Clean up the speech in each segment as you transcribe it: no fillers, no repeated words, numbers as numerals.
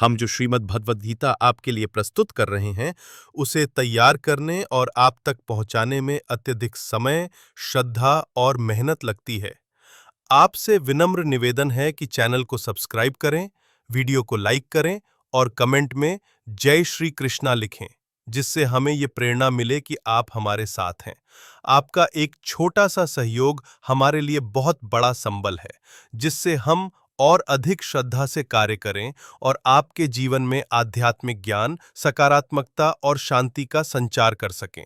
हम जो श्रीमद् भगवद गीता आपके लिए प्रस्तुत कर रहे हैं, उसे तैयार करने और आप तक पहुंचाने में अत्यधिक समय, श्रद्धा और मेहनत लगती है। आपसे विनम्र निवेदन है कि चैनल को सब्सक्राइब करें, वीडियो को लाइक करें और कमेंट में जय श्री कृष्णा लिखें, जिससे हमें ये प्रेरणा मिले कि आप हमारे साथ हैं। आपका एक छोटा सा सहयोग हमारे लिए बहुत बड़ा संबल है, जिससे हम और अधिक श्रद्धा से कार्य करें और आपके जीवन में आध्यात्मिक ज्ञान, सकारात्मकता और शांति का संचार कर सकें।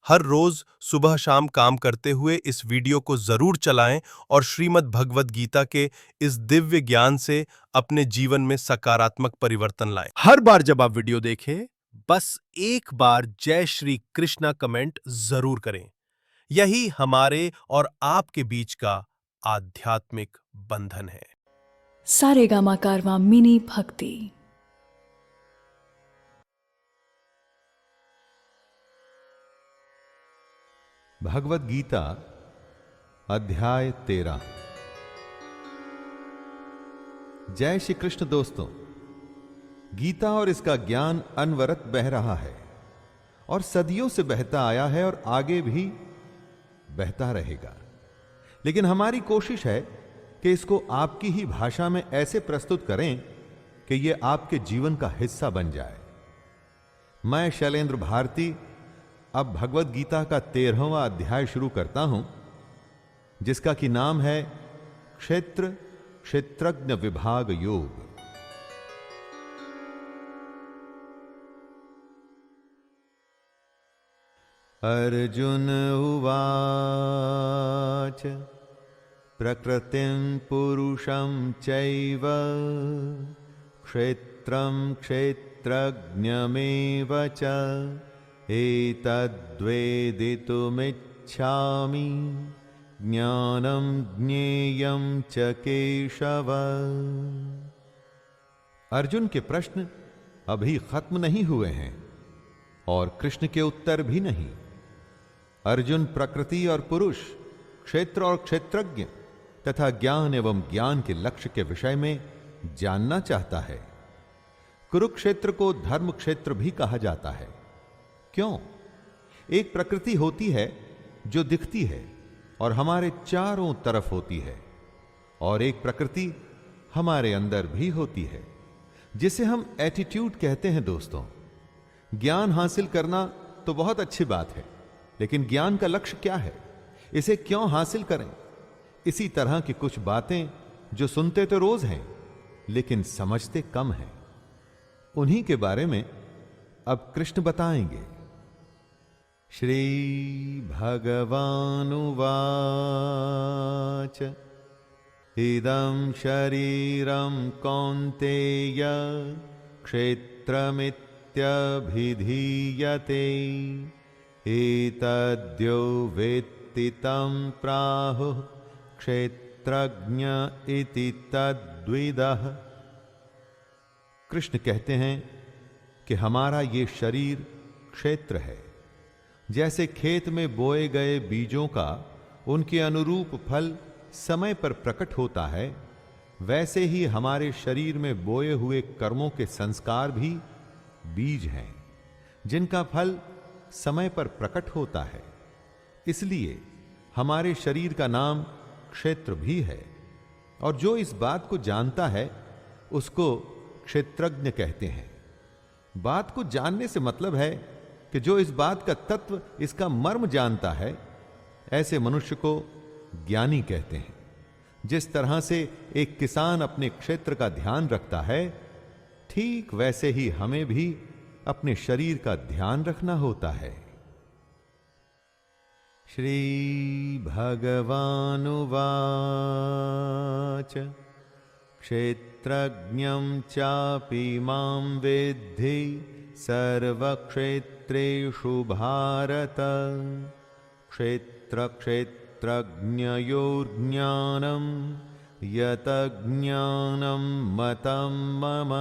हर रोज सुबह शाम काम करते हुए इस वीडियो को जरूर चलाएं और श्रीमद् भगवद गीता के इस दिव्य ज्ञान से अपने जीवन में सकारात्मक परिवर्तन लाएं। हर बार जब आप वीडियो देखें, बस एक बार जय श्री कृष्णा कमेंट जरूर करें। यही हमारे और आपके बीच का आध्यात्मिक बंधन है। सारेगामा कारवां मिनी भक्ति। भगवद गीता अध्याय 13। जय श्री कृष्ण दोस्तों, गीता और इसका ज्ञान अनवरत बह रहा है और सदियों से बहता आया है और आगे भी बहता रहेगा। लेकिन हमारी कोशिश है कि इसको आपकी ही भाषा में ऐसे प्रस्तुत करें कि यह आपके जीवन का हिस्सा बन जाए। मैं शैलेंद्र भारती अब भगवद गीता का 13वां अध्याय शुरू करता हूं, जिसका कि नाम है क्षेत्र क्षेत्रज्ञ विभाग योग। अर्जुन उवाच प्रकृतिं पुरुषं चैव क्षेत्रं क्षेत्रज्ञमेव च एतद्वेदितुमिच्छामि ज्ञानं ज्ञेयं च केशव। अर्जुन के प्रश्न अभी खत्म नहीं हुए हैं और कृष्ण के उत्तर भी नहीं। अर्जुन प्रकृति और पुरुष, क्षेत्र और क्षेत्रज्ञ तथा ज्ञान एवं ज्ञान के लक्ष्य के विषय में जानना चाहता है। कुरुक्षेत्र को धर्म क्षेत्र भी कहा जाता है। क्यों? एक प्रकृति होती है जो दिखती है और हमारे चारों तरफ होती है, और एक प्रकृति हमारे अंदर भी होती है, जिसे हम एटीट्यूड कहते हैं। दोस्तों, ज्ञान हासिल करना तो बहुत अच्छी बात है, लेकिन ज्ञान का लक्ष्य क्या है? इसे क्यों हासिल करें? इसी तरह की कुछ बातें जो सुनते तो रोज हैं, लेकिन समझते कम हैं। उन्हीं के बारे में अब कृष्ण बताएंगे। श्री भगवानुवाच इदं शरीरं कौन्तेय क्षेत्रमित्यभिधीयते एतद्यो वेत्ति तं प्राहुः क्षेत्रज्ञ इति तद्विदः। कृष्ण कहते हैं कि हमारा ये शरीर क्षेत्र है। जैसे खेत में बोए गए बीजों का उनके अनुरूप फल समय पर प्रकट होता है, वैसे ही हमारे शरीर में बोए हुए कर्मों के संस्कार भी बीज हैं, जिनका फल समय पर प्रकट होता है। इसलिए हमारे शरीर का नाम क्षेत्र भी है, और जो इस बात को जानता है उसको क्षेत्रज्ञ कहते हैं। बात को जानने से मतलब है कि जो इस बात का तत्व, इसका मर्म जानता है, ऐसे मनुष्य को ज्ञानी कहते हैं। जिस तरह से एक किसान अपने क्षेत्र का ध्यान रखता है, ठीक वैसे ही हमें भी अपने शरीर का ध्यान रखना होता है। श्री भगवानुवाच क्षेत्रज्ञं चापि मां विद्धि सर्वक्षेत्रेषु भारत क्षेत्रक्षेत्रज्ञयोर्ज्ञानं यतज्ञानं मतं मम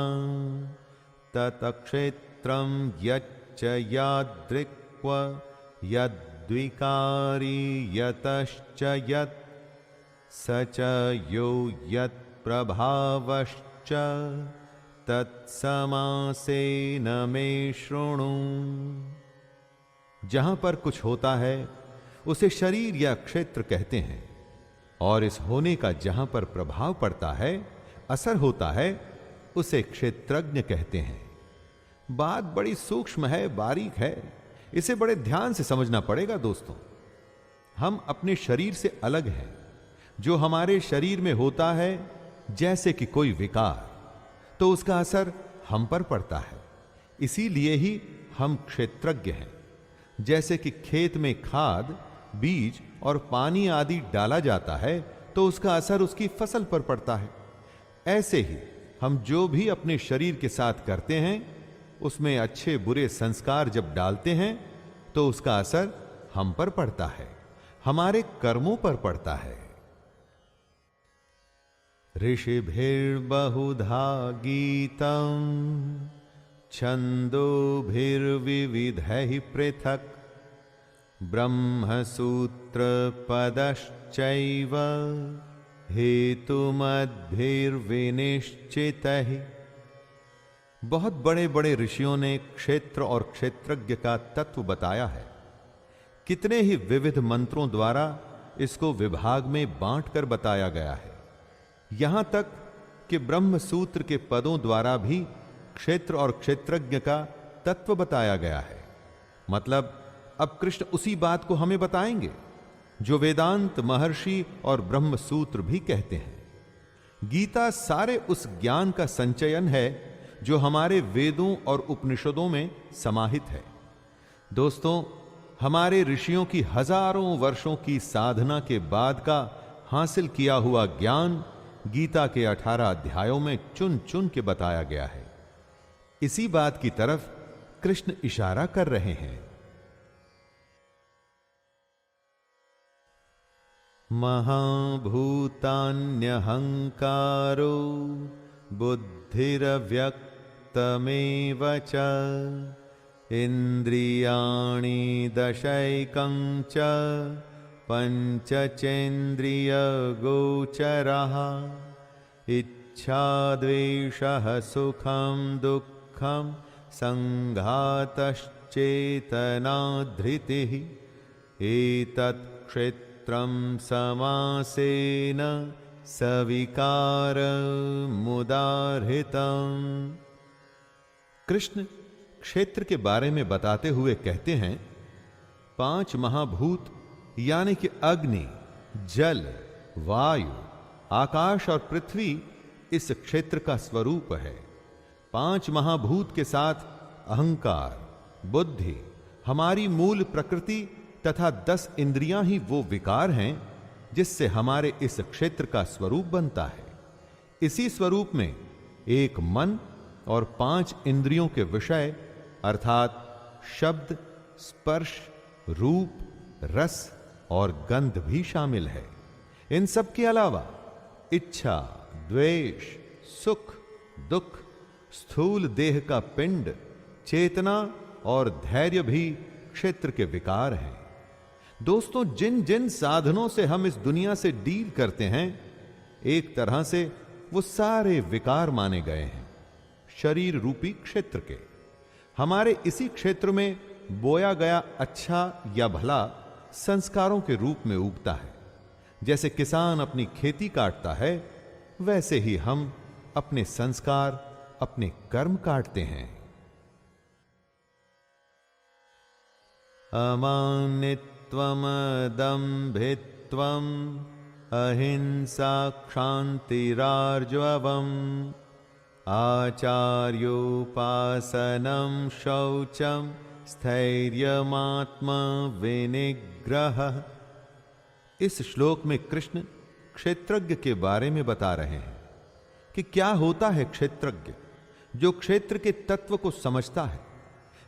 तत्क्षेत्रं यच्च यादृक्व यद्विकारी यतश्च यत् स च यो यत्प्रभावश्च तत्समासेन मे शृणु। जहां पर कुछ होता है उसे शरीर या क्षेत्र कहते हैं, और इस होने का जहां पर प्रभाव पड़ता है, असर होता है, उसे क्षेत्रज्ञ कहते हैं। बात बड़ी सूक्ष्म है, बारीक है, इसे बड़े ध्यान से समझना पड़ेगा दोस्तों। हम अपने शरीर से अलग हैं। जो हमारे शरीर में होता है, जैसे कि कोई विकार, तो उसका असर हम पर पड़ता है। इसीलिए ही हम क्षेत्रज्ञ हैं। जैसे कि खेत में खाद, बीज और पानी आदि डाला जाता है, तो उसका असर उसकी फसल पर पड़ता है। ऐसे ही हम जो भी अपने शरीर के साथ करते हैं, उसमें अच्छे बुरे संस्कार जब डालते हैं, तो उसका असर हम पर पड़ता है, हमारे कर्मों पर पड़ता है। ऋषिभिर्बहुधा गीतम् छन्दोभिर्विविधैः पृथक् ब्रह्मसूत्र पदश्चैव हेतुमद्भिर्विनिश्चितैः। बहुत बड़े बड़े ऋषियों ने क्षेत्र और क्षेत्रज्ञ का तत्व बताया है। कितने ही विविध मंत्रों द्वारा इसको विभाग में बांटकर बताया गया है। यहां तक कि ब्रह्म सूत्र के पदों द्वारा भी क्षेत्र और क्षेत्रज्ञ का तत्व बताया गया है। मतलब अब कृष्ण उसी बात को हमें बताएंगे जो वेदांत, महर्षि और ब्रह्म सूत्र भी कहते हैं। गीता सारे उस ज्ञान का संचयन है जो हमारे वेदों और उपनिषदों में समाहित है। दोस्तों, हमारे ऋषियों की हजारों वर्षों की साधना के बाद का हासिल किया हुआ ज्ञान गीता के 18 अध्यायों में चुन चुन के बताया गया है। इसी बात की तरफ कृष्ण इशारा कर रहे हैं। महाभूतान्यहंकारो बुद्धिरव्यक्तमेव च इंद्रियाणि दशैकं च पंचचेन्द्रियगोचरः इच्छा द्वेषः सुखं दुःखं संघातश्चेतना धृतिः एतत् क्षेत्रं समासेन सविकारमुदाहृतम्। कृष्ण क्षेत्र के बारे में बताते हुए कहते हैं, 5 महाभूत यानी कि अग्नि, जल, वायु, आकाश और पृथ्वी इस क्षेत्र का स्वरूप है। 5 महाभूत के साथ अहंकार, बुद्धि, हमारी मूल प्रकृति तथा 10 इंद्रियां ही वो विकार हैं जिससे हमारे इस क्षेत्र का स्वरूप बनता है। इसी स्वरूप में एक मन और 5 इंद्रियों के विषय अर्थात शब्द, स्पर्श, रूप, रस और गंध भी शामिल है। इन सब के अलावा इच्छा, द्वेष, सुख, दुख, स्थूल देह का पिंड, चेतना और धैर्य भी क्षेत्र के विकार हैं। दोस्तों, जिन जिन साधनों से हम इस दुनिया से डील करते हैं, एक तरह से वो सारे विकार माने गए हैं शरीर रूपी क्षेत्र के। हमारे इसी क्षेत्र में बोया गया अच्छा या भला संस्कारों के रूप में उगता है। जैसे किसान अपनी खेती काटता है, वैसे ही हम अपने संस्कार, अपने कर्म काटते हैं। अमानित्वम दंभित्वम अहिंसा क्षान्तिरार्जवम् आचार्योपासनं शौचं स्थैर्यमात्म विनिग्रह। इस श्लोक में कृष्ण क्षेत्रज्ञ के बारे में बता रहे हैं कि क्या होता है क्षेत्रज्ञ, जो क्षेत्र के तत्व को समझता है,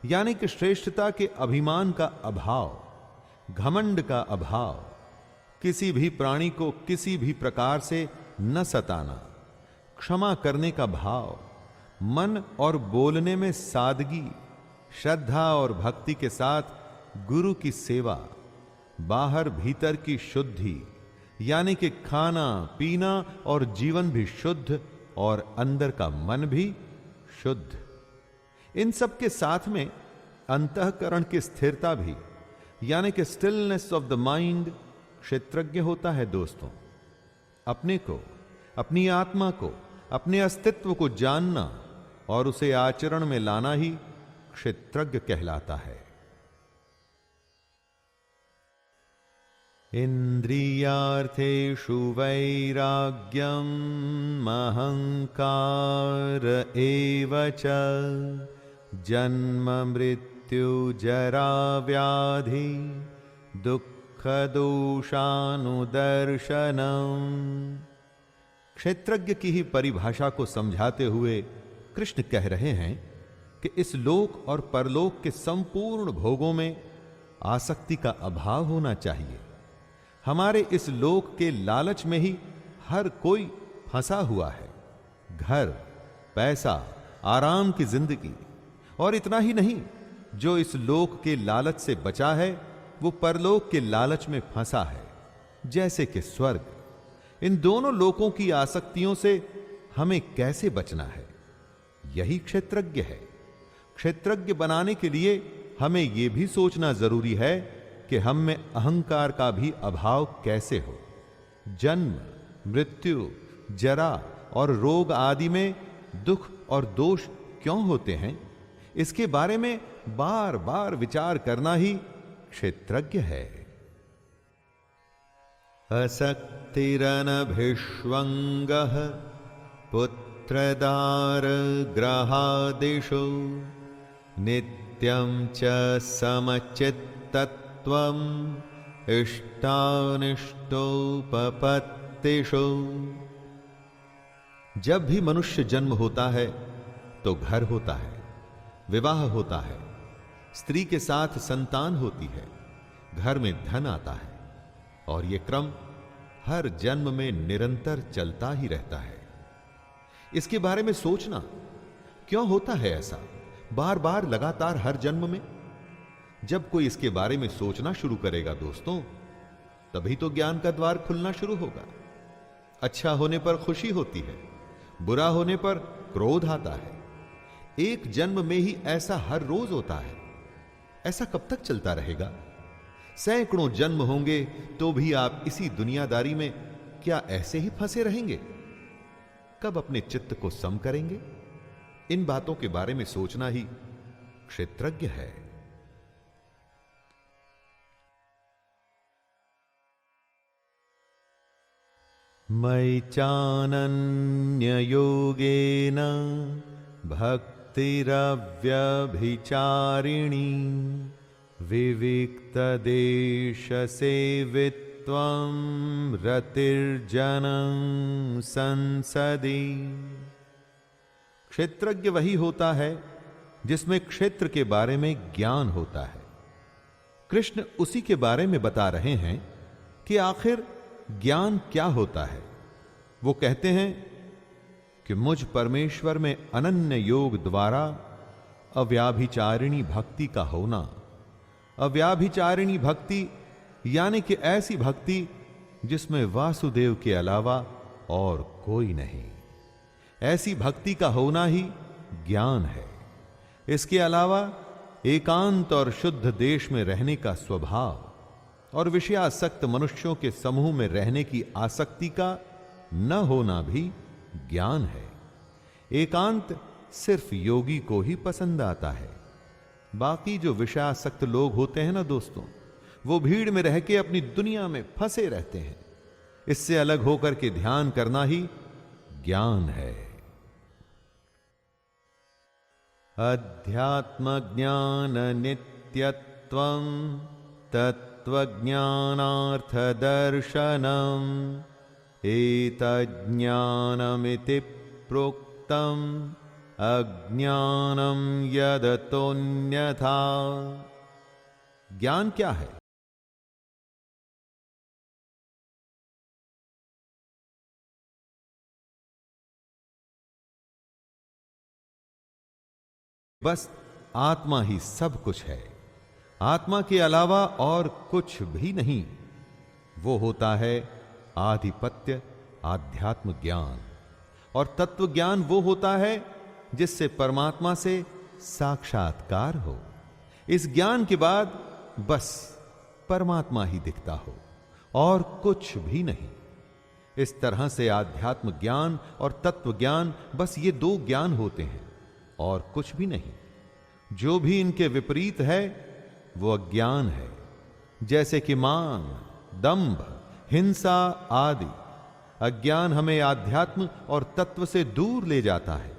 यानी कि श्रेष्ठता के अभिमान का अभाव, घमंड का अभाव, किसी भी प्राणी को किसी भी प्रकार से न सताना, क्षमा करने का भाव, मन और बोलने में सादगी, श्रद्धा और भक्ति के साथ गुरु की सेवा, बाहर भीतर की शुद्धि, यानी कि खाना पीना और जीवन भी शुद्ध और अंदर का मन भी शुद्ध। इन सब के साथ में अंतःकरण की स्थिरता भी, यानी कि स्टिलनेस ऑफ द माइंड, क्षेत्रज्ञ होता है दोस्तों। अपने को, अपनी आत्मा को, अपने अस्तित्व को जानना और उसे आचरण में लाना ही क्षेत्रज्ञ कहलाता है। इंद्रियार्थेषु वैराग्यम् अहंकार एव च जन्म मृत्यु जरा व्याधि दुख दोषानुदर्शनम्। क्षेत्रज्ञ की ही परिभाषा को समझाते हुए कृष्ण कह रहे हैं कि इस लोक और परलोक के संपूर्ण भोगों में आसक्ति का अभाव होना चाहिए। हमारे इस लोक के लालच में ही हर कोई फंसा हुआ है। घर, पैसा, आराम की जिंदगी, और इतना ही नहीं, जो इस लोक के लालच से बचा है वो परलोक के लालच में फंसा है, जैसे कि स्वर्ग। इन दोनों लोकों की आसक्तियों से हमें कैसे बचना है, यही क्षेत्रज्ञ है। क्षेत्रज्ञ बनाने के लिए हमें यह भी सोचना जरूरी है कि हम में अहंकार का भी अभाव कैसे हो। जन्म, मृत्यु, जरा और रोग आदि में दुख और दोष क्यों होते हैं, इसके बारे में बार बार विचार करना ही क्षेत्रज्ञ है। असक्तिरनभिष्वंगः पुत्रदार ग्रहादिषु नित्यं च समचित्तत्वम् इष्टानिष्टोपपत्तिषु। जब भी मनुष्य जन्म होता है तो घर होता है, विवाह होता है, स्त्री के साथ संतान होती है, घर में धन आता है, और यह क्रम हर जन्म में निरंतर चलता ही रहता है। इसके बारे में सोचना, क्यों होता है ऐसा बार बार लगातार हर जन्म में? जब कोई इसके बारे में सोचना शुरू करेगा दोस्तों, तभी तो ज्ञान का द्वार खुलना शुरू होगा। अच्छा होने पर खुशी होती है, बुरा होने पर क्रोध आता है। एक जन्म में ही ऐसा हर रोज होता है। ऐसा कब तक चलता रहेगा? सैकड़ों जन्म होंगे तो भी आप इसी दुनियादारी में क्या ऐसे ही फंसे रहेंगे? कब अपने चित्त को सम करेंगे? इन बातों के बारे में सोचना ही क्षेत्रज्ञ है। मयि चानन्ययोगेन भक्तिरव्यभिचारिणी विविक्तदेशसेवित्वं रतिर्जनं संसदि। क्षेत्रज्ञ वही होता है जिसमें क्षेत्र के बारे में ज्ञान होता है। कृष्ण उसी के बारे में बता रहे हैं कि आखिर ज्ञान क्या होता है। वो कहते हैं कि मुझ परमेश्वर में अनन्य योग द्वारा अव्याभिचारिणी भक्ति का होना। अव्याभिचारिणी भक्ति यानी कि ऐसी भक्ति जिसमें वासुदेव के अलावा और कोई नहीं। ऐसी भक्ति का होना ही ज्ञान है। इसके अलावा एकांत और शुद्ध देश में रहने का स्वभाव और विषयासक्त मनुष्यों के समूह में रहने की आसक्ति का न होना भी ज्ञान है। एकांत सिर्फ योगी को ही पसंद आता है। बाकी जो विषयासक्त लोग होते हैं ना दोस्तों, वो भीड़ में रह के अपनी दुनिया में फंसे रहते हैं। इससे अलग होकर के ध्यान करना ही ज्ञान है। अध्यात्म ज्ञान नित्यत्वं तत्त्वज्ञानार्थ दर्शनम् एतज्ज्ञानमिति प्रोक्तम् अज्ञानम यदतोन्यथा। ज्ञान क्या है? बस आत्मा ही सब कुछ है। आत्मा के अलावा और कुछ भी नहीं। वो होता है आधिपत्य, आध्यात्म ज्ञान। और तत्व ज्ञान वो होता है जिससे परमात्मा से साक्षात्कार हो। इस ज्ञान के बाद बस परमात्मा ही दिखता हो और कुछ भी नहीं। इस तरह से आध्यात्म ज्ञान और तत्व ज्ञान, बस ये दो ज्ञान होते हैं और कुछ भी नहीं। जो भी इनके विपरीत है वो अज्ञान है, जैसे कि मान, दंभ, हिंसा आदि। अज्ञान हमें आध्यात्म और तत्व से दूर ले जाता है।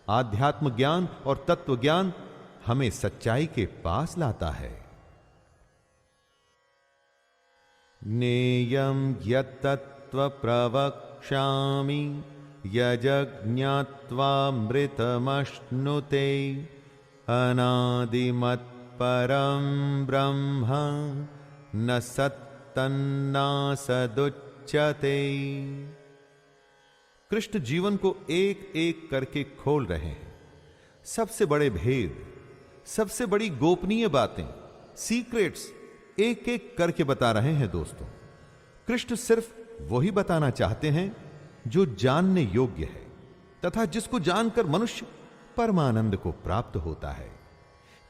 आध्यात्म ज्ञान और तत्व ज्ञान हमें सच्चाई के पास लाता है। ज्ञेयं यत्तत्व प्रवक्ष्यामि यज्ञात्वामृतमश्नुते अनादिमत्परं ब्रह्म न सत्तन्नासदुच्यते। कृष्ण जीवन को एक एक करके खोल रहे हैं। सबसे बड़े भेद, सबसे बड़ी गोपनीय बातें, सीक्रेट्स एक एक करके बता रहे हैं दोस्तों। कृष्ण सिर्फ वही बताना चाहते हैं जो जानने योग्य है तथा जिसको जानकर मनुष्य परमानंद को प्राप्त होता है।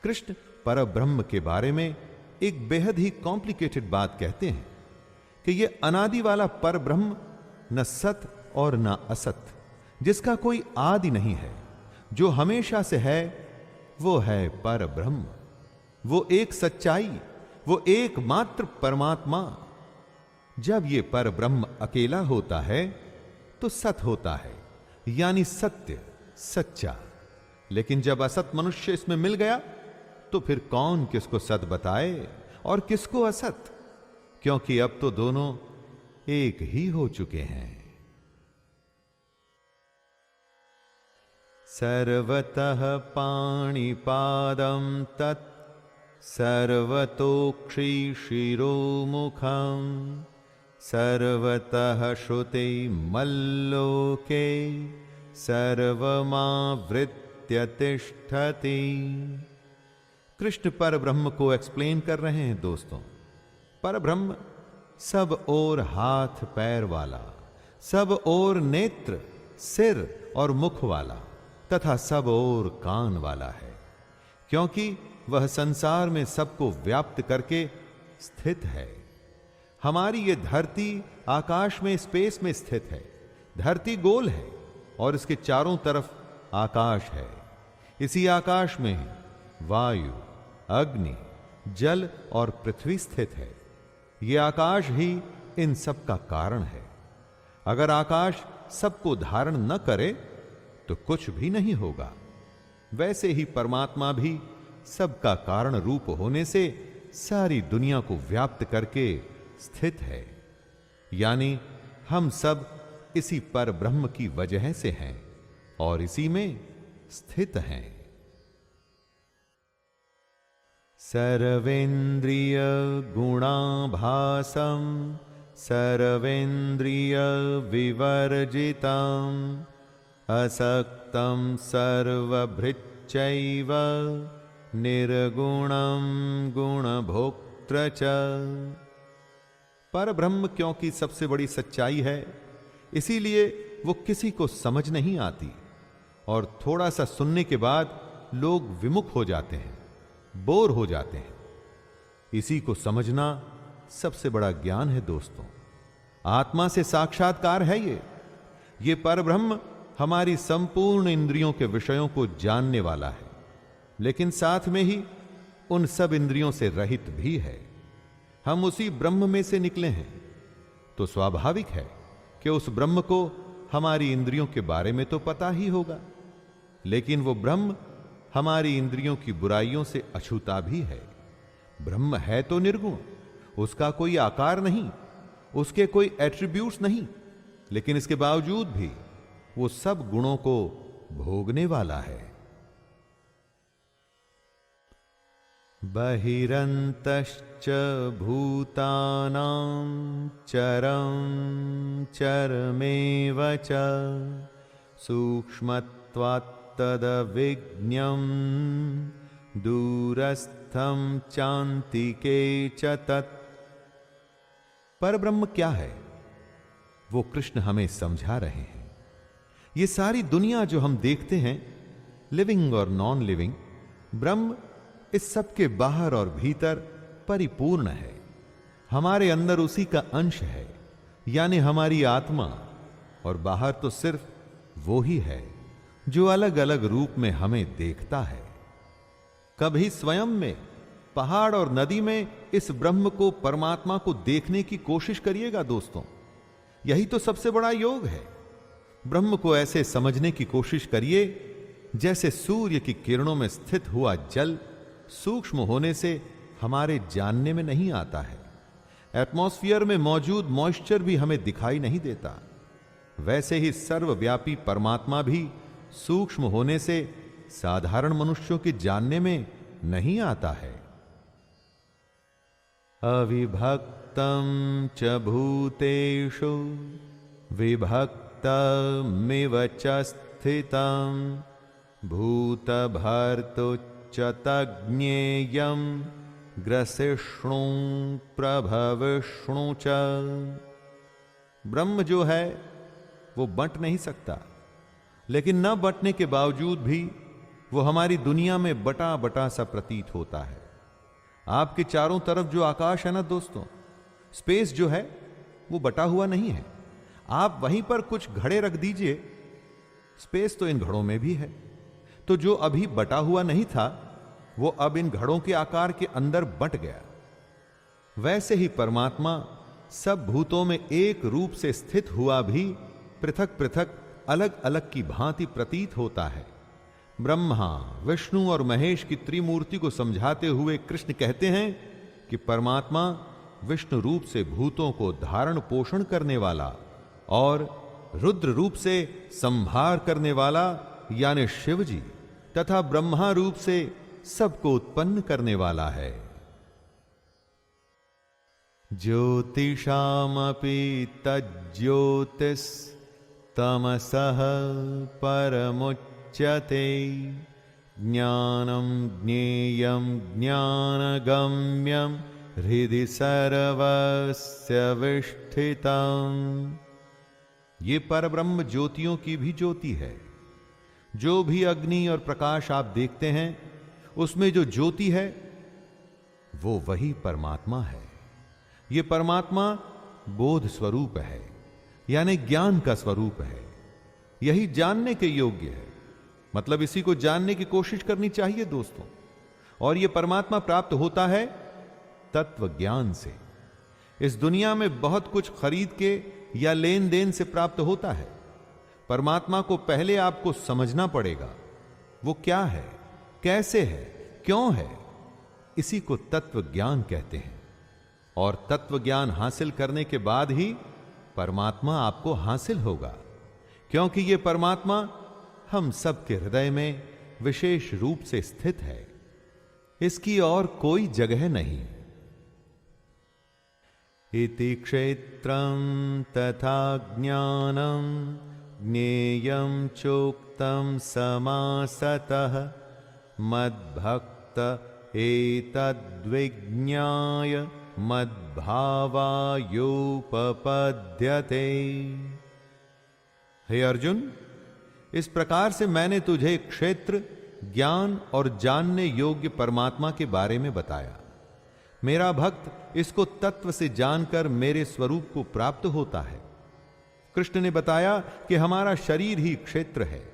कृष्ण परब्रह्म के बारे में एक बेहद ही कॉम्प्लिकेटेड बात कहते हैं कि यह अनादि वाला परब्रह्म न सत और न असत, जिसका कोई आदि नहीं है, जो हमेशा से है, वो है परब्रह्म। वो एक सच्चाई, वो एकमात्र परमात्मा। जब ये परब्रह्म अकेला होता है तो सत होता है, यानी सत्य, सच्चा। लेकिन जब असत मनुष्य इसमें मिल गया तो फिर कौन किसको सत बताए और किसको असत, क्योंकि अब तो दोनों एक ही हो चुके हैं। सर्वतः पाणिपादं तत् सर्वतोक्षिशिरोमुखं सर्वतः श्रुते मल्लोके सर्वमावृत्य तिष्ठति। कृष्ण परब्रह्म को एक्सप्लेन कर रहे हैं दोस्तों। परब्रह्म सब ओर हाथ पैर वाला, सब ओर नेत्र, सिर और मुख वाला तथा सब ओर कान वाला है, क्योंकि वह संसार में सबको व्याप्त करके स्थित है। हमारी ये धरती आकाश में, स्पेस में स्थित है। धरती गोल है और इसके चारों तरफ आकाश है। इसी आकाश में वायु, अग्नि, जल और पृथ्वी स्थित है। ये आकाश ही इन सब का कारण है। अगर आकाश सबको धारण न करे तो कुछ भी नहीं होगा। वैसे ही परमात्मा भी सबका कारण रूप होने से सारी दुनिया को व्याप्त करके स्थित है, यानी हम सब इसी पर ब्रह्म की वजह से हैं और इसी में स्थित हैं। सर्वेन्द्रिय गुणाभासं सर्वेन्द्रिय विवर्जितं असक्तं सर्वभृच्चैव निर्गुणं गुणभोक्तृ च। परब्रह्म क्योंकि सबसे बड़ी सच्चाई है, इसीलिए वो किसी को समझ नहीं आती और थोड़ा सा सुनने के बाद लोग विमुख हो जाते हैं, बोर हो जाते हैं। इसी को समझना सबसे बड़ा ज्ञान है दोस्तों। आत्मा से साक्षात्कार है ये परब्रह्म हमारी संपूर्ण इंद्रियों के विषयों को जानने वाला है, लेकिन साथ में ही उन सब इंद्रियों से रहित भी है। हम उसी ब्रह्म में से निकले हैं, तो स्वाभाविक है कि उस ब्रह्म को हमारी इंद्रियों के बारे में तो पता ही होगा, लेकिन वो ब्रह्म हमारी इंद्रियों की बुराइयों से अछूता भी है। ब्रह्म है तो निर्गुण, उसका कोई आकार नहीं, उसके कोई एट्रीब्यूट्स नहीं, लेकिन इसके बावजूद भी वो सब गुणों को भोगने वाला है। बहिरन्तश्च भूतानां चरं चरमेव च सूक्ष्मत्वात् तदविज्ञं दूरस्थं चान्तिके च तत्। परब्रह्म क्या है वो कृष्ण हमें समझा रहे हैं। ये सारी दुनिया जो हम देखते हैं लिविंग और नॉन लिविंग, ब्रह्म इस सब के बाहर और भीतर परिपूर्ण है। हमारे अंदर उसी का अंश है, यानी हमारी आत्मा, और बाहर तो सिर्फ वो ही है जो अलग अलग रूप में हमें देखता है। कभी स्वयं में, पहाड़ और नदी में इस ब्रह्म को, परमात्मा को देखने की कोशिश करिएगा दोस्तों। यही तो सबसे बड़ा योग है। ब्रह्म को ऐसे समझने की कोशिश करिए जैसे सूर्य की किरणों में स्थित हुआ जल सूक्ष्म होने से हमारे जानने में नहीं आता है। एटमॉस्फेयर में मौजूद मॉइस्चर भी हमें दिखाई नहीं देता। वैसे ही सर्वव्यापी परमात्मा भी सूक्ष्म होने से साधारण मनुष्यों के जानने में नहीं आता है। अविभक्तम च भूतेषु विभक्तमिव च स्थितम् भूतभर्तुच्च तज्ञेयम् ग्रसिष्णु प्रभविष्णु च। ब्रह्म जो है वो बंट नहीं सकता, लेकिन न बंटने के बावजूद भी वो हमारी दुनिया में बटा बटा सा प्रतीत होता है। आपके चारों तरफ जो आकाश है ना दोस्तों, स्पेस जो है वो बटा हुआ नहीं है। आप वहीं पर कुछ घड़े रख दीजिए, स्पेस तो इन घड़ों में भी है। तो जो अभी बटा हुआ नहीं था वो अब इन घड़ों के आकार के अंदर बंट गया। वैसे ही परमात्मा सब भूतों में एक रूप से स्थित हुआ भी पृथक पृथक अलग अलग की भांति प्रतीत होता है। ब्रह्मा, विष्णु और महेश की त्रिमूर्ति को समझाते हुए कृष्ण कहते हैं कि परमात्मा विष्णु रूप से भूतों को धारण पोषण करने वाला और रुद्र रूप से संहार करने वाला यानी शिव जी, तथा ब्रह्मा रूप से सबको उत्पन्न करने वाला है। ज्योतिषामपि तज्ज्योतिस् तमसः परमुच्यते ज्ञानं ज्ञेयं ज्ञानगम्यं हृदि सर्वस्य विष्ठितम्। ये परब्रह्म ज्योतियों की भी ज्योति है। जो भी अग्नि और प्रकाश आप देखते हैं उसमें जो ज्योति है वो वही परमात्मा है। ये परमात्मा बोध स्वरूप है, यानी ज्ञान का स्वरूप है। यही जानने के योग्य है, मतलब इसी को जानने की कोशिश करनी चाहिए दोस्तों। और यह परमात्मा प्राप्त होता है तत्व ज्ञान से। इस दुनिया में बहुत कुछ खरीद के या लेन देन से प्राप्त होता है। परमात्मा को पहले आपको समझना पड़ेगा, वो क्या है, कैसे है, क्यों है। इसी को तत्व ज्ञान कहते हैं। और तत्व ज्ञान हासिल करने के बाद ही परमात्मा आपको हासिल होगा, क्योंकि यह परमात्मा हम सबके हृदय में विशेष रूप से स्थित है। इसकी और कोई जगह नहीं। इति क्षेत्रं तथा ज्ञानं ज्ञेयं चोक्तं समासतः मद्भक्त एतद्विज्ञाय मद्भावायोपपद्यते। हे अर्जुन, इस प्रकार से मैंने तुझे क्षेत्र, ज्ञान और जानने योग्य परमात्मा के बारे में बताया। मेरा भक्त इसको तत्व से जानकर मेरे स्वरूप को प्राप्त होता है। कृष्ण ने बताया कि हमारा शरीर ही क्षेत्र है।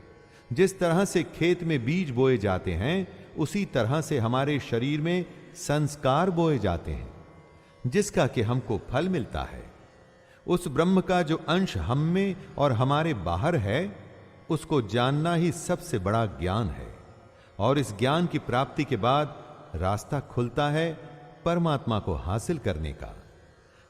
जिस तरह से खेत में बीज बोए जाते हैं, उसी तरह से हमारे शरीर में संस्कार बोए जाते हैं, जिसका कि हमको फल मिलता है। उस ब्रह्म का जो अंश हम में और हमारे बाहर है, उसको जानना ही सबसे बड़ा ज्ञान है। और इस ज्ञान की प्राप्ति के बाद रास्ता खुलता है परमात्मा को हासिल करने का।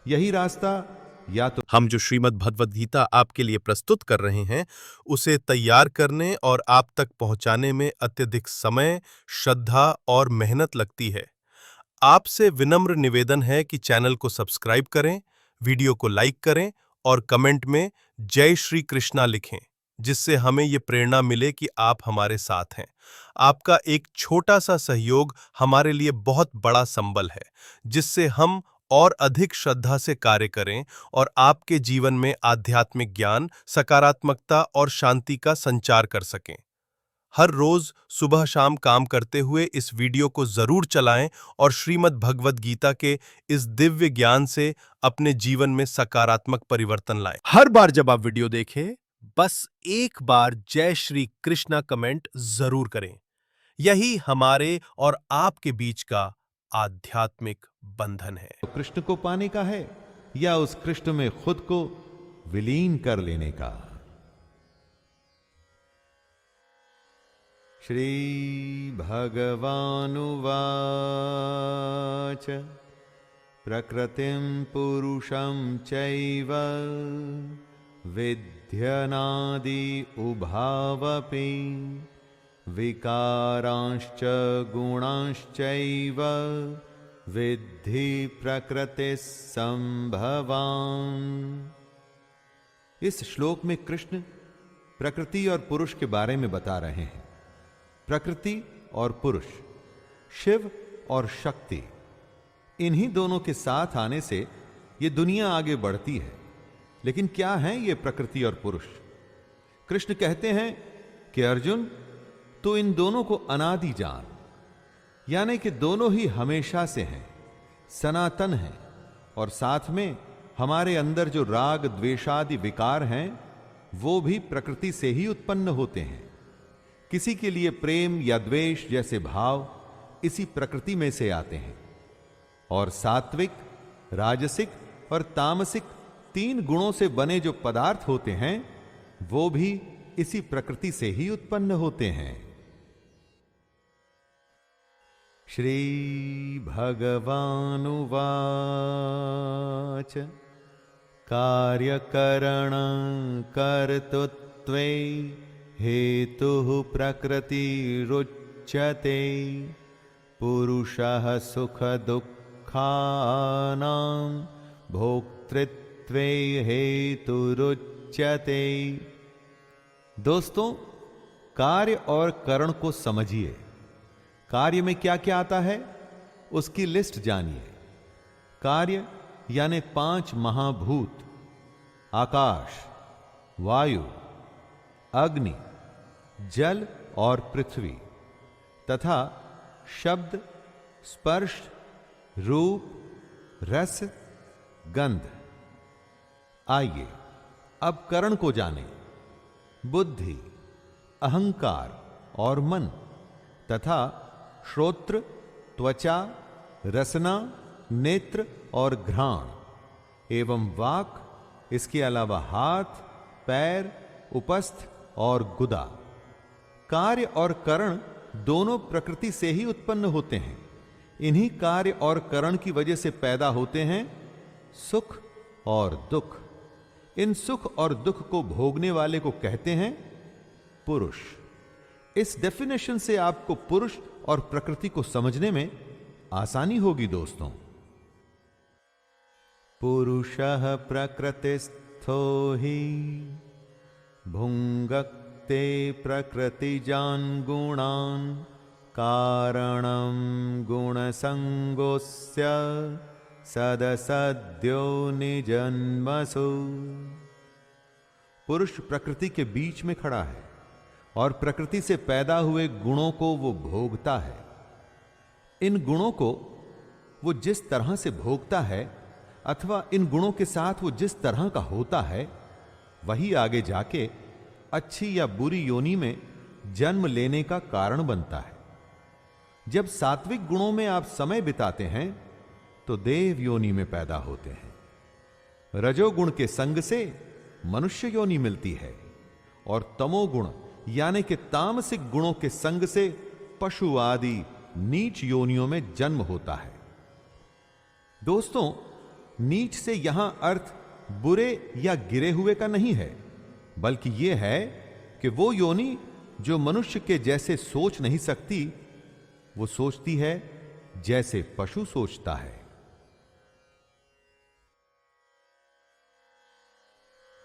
यही रास्ता या तो हम जो श्रीमद् भगवद गीता आपके लिए प्रस्तुत कर रहे हैं, उसे तैयार करने और आप तक पहुंचाने में अत्यधिक समय, श्रद्धा और मेहनत लगती है। आपसे विनम्र निवेदन है कि चैनल को सब्सक्राइब करें, वीडियो को लाइक करें और कमेंट में जय श्री कृष्णा लिखें, जिससे हमें ये प्रेरणा मिले कि आप हमारे साथ हैं। आपका एक छोटा सा सहयोग हमारे लिए बहुत बड़ा संबल है, जिससे हम और अधिक श्रद्धा से कार्य करें और आपके जीवन में आध्यात्मिक ज्ञान, सकारात्मकता और शांति का संचार कर सकें। हर रोज सुबह शाम काम करते हुए इस वीडियो को जरूर चलाएं और श्रीमद् भगवद गीता के इस दिव्य ज्ञान से अपने जीवन में सकारात्मक परिवर्तन लाएं। हर बार जब आप वीडियो देखें, बस एक बार जय श्री कृष्णा कमेंट जरूर करें। यही हमारे और आपके बीच का आध्यात्मिक बंधन है। तो कृष्ण को पाने का है या उस कृष्ण में खुद को विलीन कर लेने का। श्री भगवानुवाच प्रकृतिं पुरुषं चैव विध्यनादि उभावपि विकारांश्च गुणांश्चैव विद्धि प्रकृतिः संभवान्। इस श्लोक में कृष्ण प्रकृति और पुरुष के बारे में बता रहे हैं। प्रकृति और पुरुष, शिव और शक्ति, इन्हीं दोनों के साथ आने से ये दुनिया आगे बढ़ती है। लेकिन क्या है ये प्रकृति और पुरुष? कृष्ण कहते हैं कि अर्जुन, तो इन दोनों को अनादि जान, यानी कि दोनों ही हमेशा से हैं, सनातन हैं, और साथ में हमारे अंदर जो राग द्वेषादि विकार हैं वो भी प्रकृति से ही उत्पन्न होते हैं। किसी के लिए प्रेम या द्वेष जैसे भाव इसी प्रकृति में से आते हैं। और सात्विक, राजसिक और तामसिक 3 गुणों से बने जो पदार्थ होते हैं वो भी इसी प्रकृति से ही उत्पन्न होते हैं। श्री भगवानुवाच कार्यकरण कर्तृत्वे हेतुः प्रकृतिरुच्यते पुरुषः सुख दुःखानां भोक्तृत्वे हेतुरुच्यते। दोस्तों, कार्य और करण को समझिए। कार्य में क्या क्या आता है उसकी लिस्ट जानिए। कार्य यानी 5 महाभूत, आकाश, वायु, अग्नि, जल और पृथ्वी, तथा शब्द, स्पर्श, रूप, रस, गंध। आइए अब करण को जानें। बुद्धि, अहंकार और मन, तथा श्रोत्र, त्वचा, रसना, नेत्र और घ्राण एवं वाक, इसके अलावा हाथ, पैर, उपस्थ और गुदा। कार्य और करण दोनों प्रकृति से ही उत्पन्न होते हैं। इन्हीं कार्य और करण की वजह से पैदा होते हैं सुख और दुख। इन सुख और दुख को भोगने वाले को कहते हैं पुरुष। इस डेफिनेशन से आपको पुरुष और प्रकृति को समझने में आसानी होगी दोस्तों। पुरुषः प्रकृतिस्थो हि भुङ्क्ते प्रकृतिजान् गुणान् कारणं गुणसङ्गोऽस्य सदसद्यो निजन्मसु। पुरुष प्रकृति के बीच में खड़ा है और प्रकृति से पैदा हुए गुणों को वो भोगता है। इन गुणों को वो जिस तरह से भोगता है अथवा इन गुणों के साथ वो जिस तरह का होता है वही आगे जाके अच्छी या बुरी योनि में जन्म लेने का कारण बनता है। जब सात्विक गुणों में आप समय बिताते हैं तो देव योनि में पैदा होते हैं। रजोगुण के संग से मनुष्य योनि मिलती है और तमोगुण यानी कि तामसिक गुणों के संग से पशु आदि नीच योनियों में जन्म होता है। दोस्तों, नीच से यहां अर्थ बुरे या गिरे हुए का नहीं है, बल्कि यह है कि वो योनि जो मनुष्य के जैसे सोच नहीं सकती, वो सोचती है जैसे पशु सोचता है।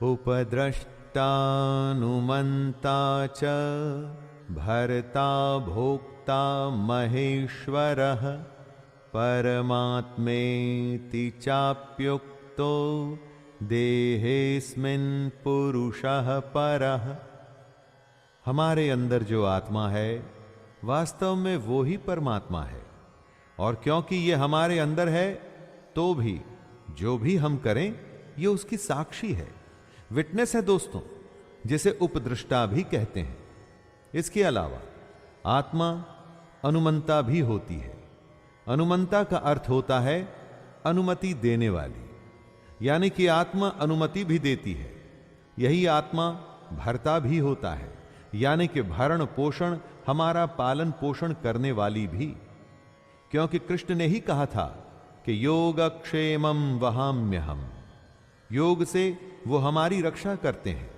उपद्रष्टानुमन्ता च भर्ता भोक्ता महेश्वरः परमात्मेति चाप्युक्तो देहेऽस्मिन् पुरुषः परः। हमारे अंदर जो आत्मा है वास्तव में वो ही परमात्मा है, और क्योंकि ये हमारे अंदर है तो भी जो भी हम करें ये उसकी साक्षी है, विटनेस है दोस्तों, जिसे उपदृष्टा भी कहते हैं। इसके अलावा आत्मा अनुमंता भी होती है। अनुमंता का अर्थ होता है अनुमति देने वाली, यानी कि आत्मा अनुमति भी देती है। यही आत्मा भर्ता भी होता है, यानी कि भरण पोषण, हमारा पालन पोषण करने वाली भी, क्योंकि कृष्ण ने ही कहा था कि योगक्षेमं वहाम्यहम्। योग से वो हमारी रक्षा करते हैं,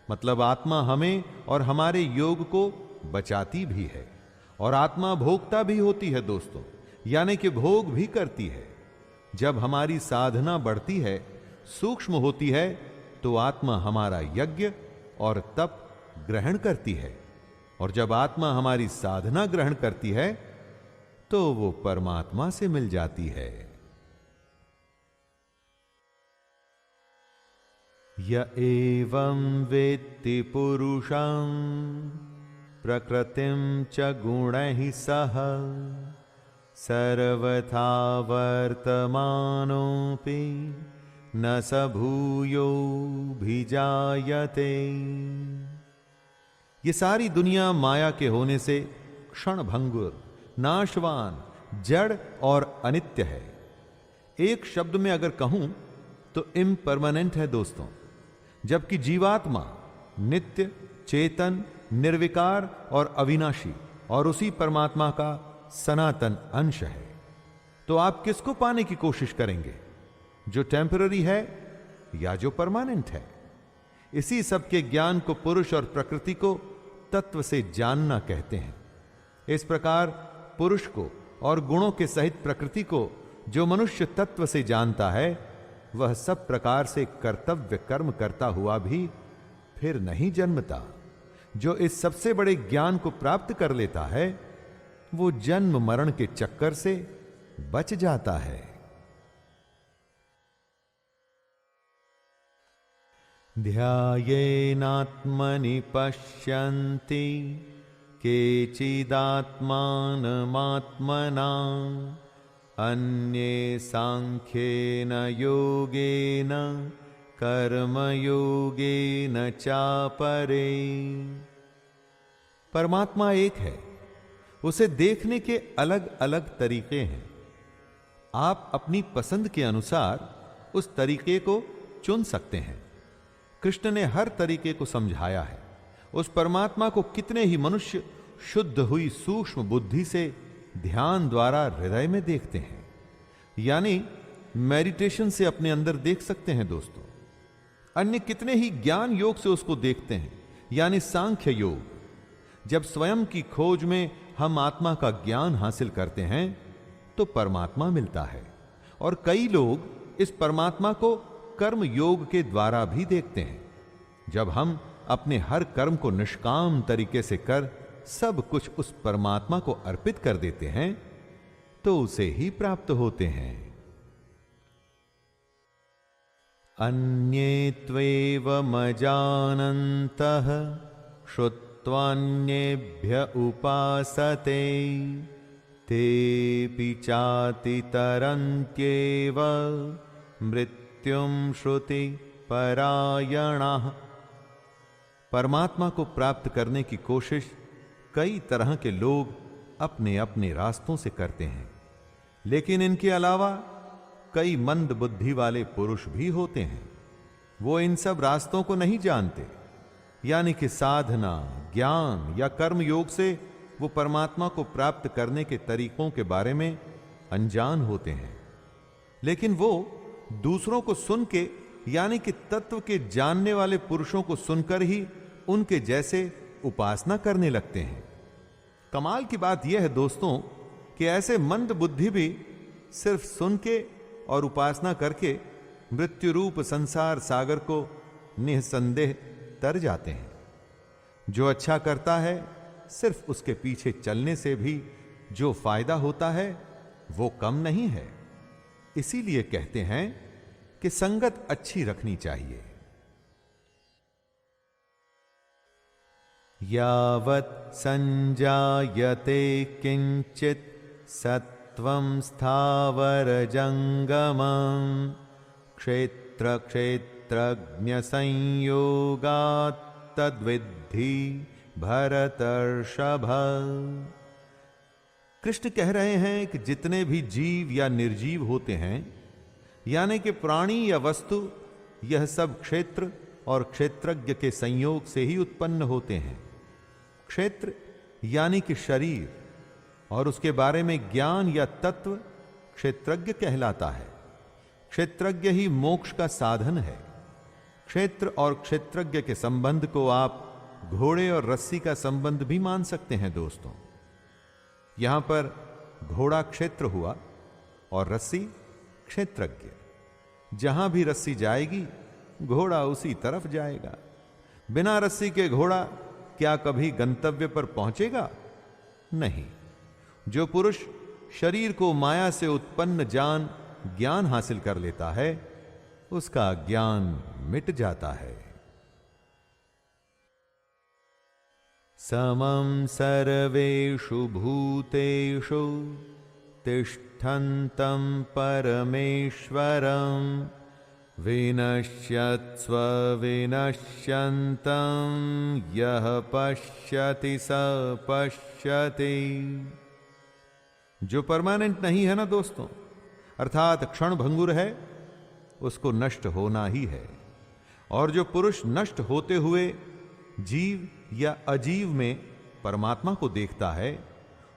मतलब आत्मा हमें और हमारे योग को बचाती भी है। और आत्मा भोगता भी होती है दोस्तों, यानी कि भोग भी करती है। जब हमारी साधना बढ़ती है, सूक्ष्म होती है, तो आत्मा हमारा यज्ञ और तप ग्रहण करती है, और जब आत्मा हमारी साधना ग्रहण करती है तो वो परमात्मा से मिल जाती है। य एवं वेत्ति पुरुषं प्रकृतिं च गुणैः सह सर्वथा वर्तमानोऽपि न स भूयोऽभिजायते। ये सारी दुनिया माया के होने से क्षण भंगुर, नाशवान, जड़ और अनित्य है। एक शब्द में अगर कहूं तो इम्परमानेंट है दोस्तों, जबकि जीवात्मा नित्य, चेतन, निर्विकार और अविनाशी और उसी परमात्मा का सनातन अंश है। तो आप किसको पाने की कोशिश करेंगे, जो टेम्पररी है या जो परमानेंट है? इसी सब के ज्ञान को पुरुष और प्रकृति को तत्व से जानना कहते हैं। इस प्रकार पुरुष को और गुणों के सहित प्रकृति को जो मनुष्य तत्व से जानता है, वह सब प्रकार से कर्तव्य कर्म करता हुआ भी फिर नहीं जन्मता। जो इस सबसे बड़े ज्ञान को प्राप्त कर लेता है, वो जन्म मरण के चक्कर से बच जाता है। ध्यायेनात्मनि पश्यन्ति केचिदात्मानमात्मना अन्ये सांख्येन योगेन कर्मयोगेन चापरे। परमात्मा एक है, उसे देखने के अलग अलग तरीके हैं। आप अपनी पसंद के अनुसार उस तरीके को चुन सकते हैं। कृष्ण ने हर तरीके को समझाया है। उस परमात्मा को कितने ही मनुष्य शुद्ध हुई सूक्ष्म बुद्धि से ध्यान द्वारा हृदय में देखते हैं, यानी मेडिटेशन से अपने अंदर देख सकते हैं दोस्तों। अन्य कितने ही ज्ञान योग से उसको देखते हैं, यानी सांख्य योग। जब स्वयं की खोज में हम आत्मा का ज्ञान हासिल करते हैं तो परमात्मा मिलता है। और कई लोग इस परमात्मा को कर्म योग के द्वारा भी देखते हैं। जब हम अपने हर कर्म को निष्काम तरीके से कर सब कुछ उस परमात्मा को अर्पित कर देते हैं, तो उसे ही प्राप्त होते हैं। अन्ये त्वेवमजानन्तः श्रुत्वान्येभ्य उपासते तेऽपि चातितरन्त्येव मृत्युं श्रुति परायणाः। परमात्मा को प्राप्त करने की कोशिश कई तरह के लोग अपने अपने रास्तों से करते हैं, लेकिन इनके अलावा कई मंद बुद्धि वाले पुरुष भी होते हैं। वो इन सब रास्तों को नहीं जानते, यानी कि साधना, ज्ञान या कर्म योग से वो परमात्मा को प्राप्त करने के तरीकों के बारे में अनजान होते हैं। लेकिन वो दूसरों को सुन के, यानी कि तत्व के जानने वाले पुरुषों को सुनकर ही उनके जैसे उपासना करने लगते हैं। कमाल की बात यह है दोस्तों कि ऐसे मंद बुद्धि भी सिर्फ सुन के और उपासना करके मृत्यु रूप संसार सागर को निसंदेह तर जाते हैं। जो अच्छा करता है, सिर्फ उसके पीछे चलने से भी जो फायदा होता है वो कम नहीं है। इसीलिए कहते हैं कि संगत अच्छी रखनी चाहिए। यावत् संजायते किंचित सत्वं स्थावरजंगमं क्षेत्र क्षेत्रज्ञ संयोगात् तद्विद्धि भरतर्षभ। कृष्ण कह रहे हैं कि जितने भी जीव या निर्जीव होते हैं, यानी कि प्राणी या वस्तु, यह सब क्षेत्र और क्षेत्रज्ञ के संयोग से ही उत्पन्न होते हैं। क्षेत्र यानी कि शरीर और उसके बारे में ज्ञान या तत्व क्षेत्रज्ञ कहलाता है। क्षेत्रज्ञ ही मोक्ष का साधन है। क्षेत्र और क्षेत्रज्ञ के संबंध को आप घोड़े और रस्सी का संबंध भी मान सकते हैं दोस्तों। यहां पर घोड़ा क्षेत्र हुआ और रस्सी क्षेत्रज्ञ। जहां भी रस्सी जाएगी घोड़ा उसी तरफ जाएगा। बिना रस्सी के घोड़ा क्या कभी गंतव्य पर पहुंचेगा? नहीं। जो पुरुष शरीर को माया से उत्पन्न जान ज्ञान हासिल कर लेता है, उसका ज्ञान मिट जाता है। समं सर्वेषु भूतेषु तिष्ठन्तं परमेश्वरं विनश्यत्स्व विनश्यन्तं यः पश्यति स पश्यति। जो परमानेंट नहीं है ना दोस्तों, अर्थात क्षण भंगुर है, उसको नष्ट होना ही है। और जो पुरुष नष्ट होते हुए जीव या अजीव में परमात्मा को देखता है,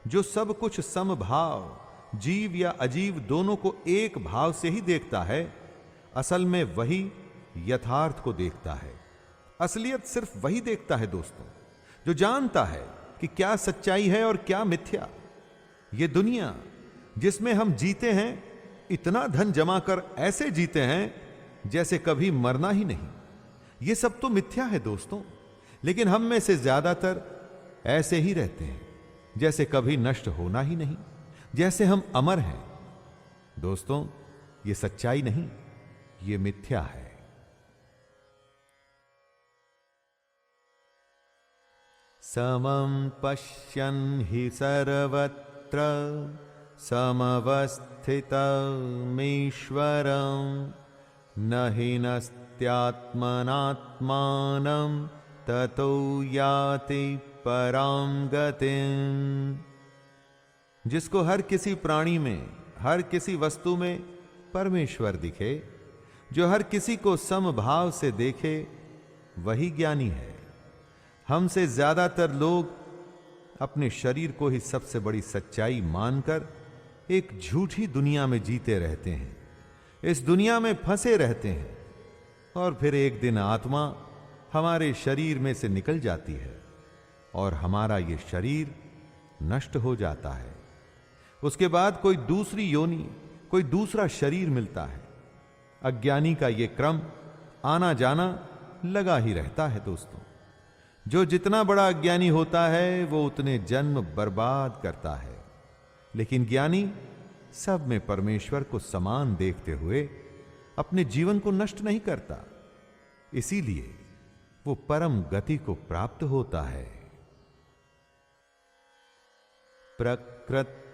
जो सब कुछ समभाव जीव या अजीव दोनों को एक भाव से ही देखता है, असल में वही यथार्थ को देखता है। असलियत सिर्फ वही देखता है दोस्तों, जो जानता है कि क्या सच्चाई है और क्या मिथ्या। ये दुनिया जिसमें हम जीते हैं, इतना धन जमा कर ऐसे जीते हैं जैसे कभी मरना ही नहीं। ये सब तो मिथ्या है दोस्तों, लेकिन हम में से ज्यादातर ऐसे ही रहते हैं जैसे कभी नष्ट होना ही नहीं, जैसे हम अमर हैं। दोस्तों, ये सच्चाई नहीं, ये मिथ्या है। समं पश्यन् हि सर्वत्र समवस्थितमीश्वरं न हि नस्त्यात्मनात्मानं ततो याति परां गतिम्। जिसको हर किसी प्राणी में, हर किसी वस्तु में परमेश्वर दिखे, जो हर किसी को समभाव से देखे, वही ज्ञानी है। हमसे ज्यादातर लोग अपने शरीर को ही सबसे बड़ी सच्चाई मानकर एक झूठी दुनिया में जीते रहते हैं। इस दुनिया में फंसे रहते हैं और फिर एक दिन आत्मा हमारे शरीर में से निकल जाती है और हमारा ये शरीर नष्ट हो जाता है। उसके बाद कोई दूसरी योनि, कोई दूसरा शरीर मिलता है। अज्ञानी का ये क्रम आना जाना लगा ही रहता है दोस्तों। जो जितना बड़ा अज्ञानी होता है, वो उतने जन्म बर्बाद करता है। लेकिन ज्ञानी सब में परमेश्वर को समान देखते हुए अपने जीवन को नष्ट नहीं करता, इसीलिए वो परम गति को प्राप्त होता है। प्रकृति